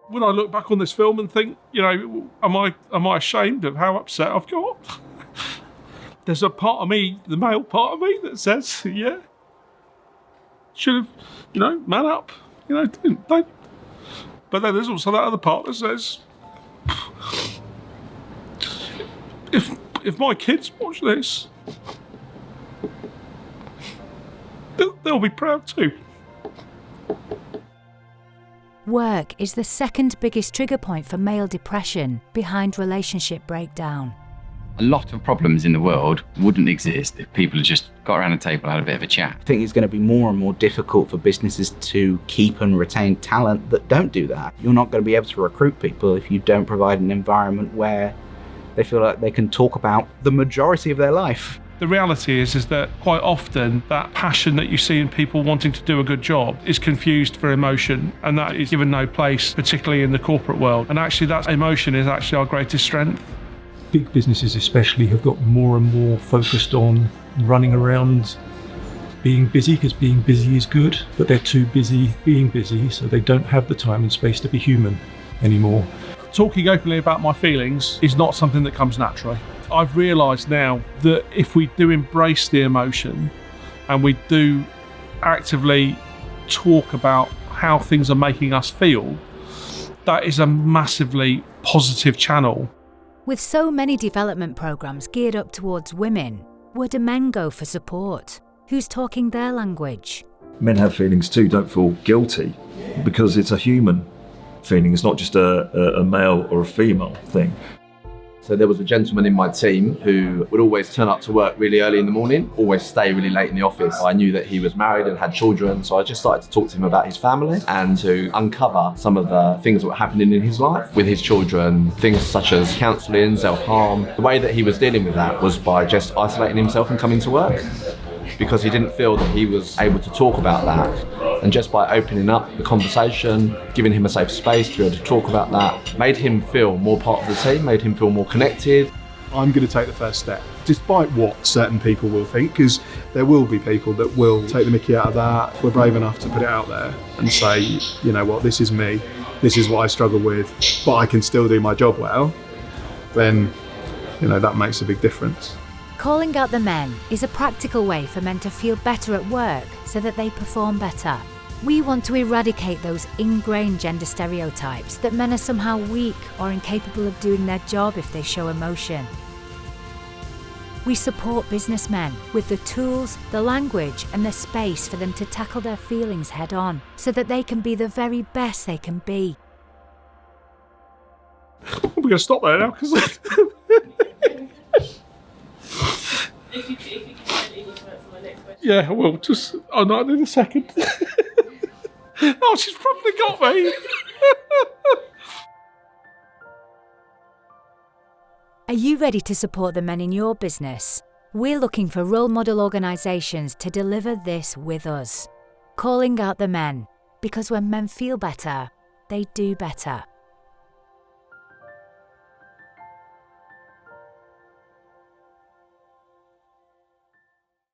When I look back on this film and think, am I ashamed of how upset I've got? There's a part of me, the male part of me, that says, yeah, should have, man up, don't. But then there's also that other part that says, if my kids watch this, they'll be proud too. Work is the second biggest trigger point for male depression, behind relationship breakdown. A lot of problems in the world wouldn't exist if people had just got around a table and had a bit of a chat. I think it's going to be more and more difficult for businesses to keep and retain talent that don't do that. You're not going to be able to recruit people if you don't provide an environment where they feel like they can talk about the majority of their life. The reality is that quite often that passion that you see in people wanting to do a good job is confused for emotion, and that is given no place, particularly in the corporate world. And actually that emotion is actually our greatest strength. Big businesses especially have got more and more focused on running around being busy, because being busy is good, but they're too busy being busy, so they don't have the time and space to be human anymore. Talking openly about my feelings is not something that comes naturally. I've realised now that if we do embrace the emotion and we do actively talk about how things are making us feel, that is a massively positive channel. With so many development programs geared up towards women, where do men go for support? Who's talking their language? Men have feelings too, don't feel guilty, because it's a human feeling. It's not just a male or a female thing. So there was a gentleman in my team who would always turn up to work really early in the morning, always stay really late in the office. I knew that he was married and had children, so I just started to talk to him about his family and to uncover some of the things that were happening in his life with his children, things such as counselling, self-harm. The way that he was dealing with that was by just isolating himself and coming to work, because he didn't feel that he was able to talk about that. And just by opening up the conversation, giving him a safe space to be able to talk about that, made him feel more part of the team, made him feel more connected. I'm going to take the first step, despite what certain people will think, because there will be people that will take the mickey out of that. If we're brave enough to put it out there and say, you know what, this is me, this is what I struggle with, but I can still do my job well, then, that makes a big difference. Calling out the men is a practical way for men to feel better at work so that they perform better. We want to eradicate those ingrained gender stereotypes that men are somehow weak or incapable of doing their job if they show emotion. We support businessmen with the tools, the language and the space for them to tackle their feelings head on so that they can be the very best they can be. We're going to stop there now because... If you can send it in for my next question. Yeah, I will. Not in a second. Oh, she's probably got me. Are you ready to support the men in your business? We're looking for role model organisations to deliver this with us. Calling out the men, because when men feel better, they do better.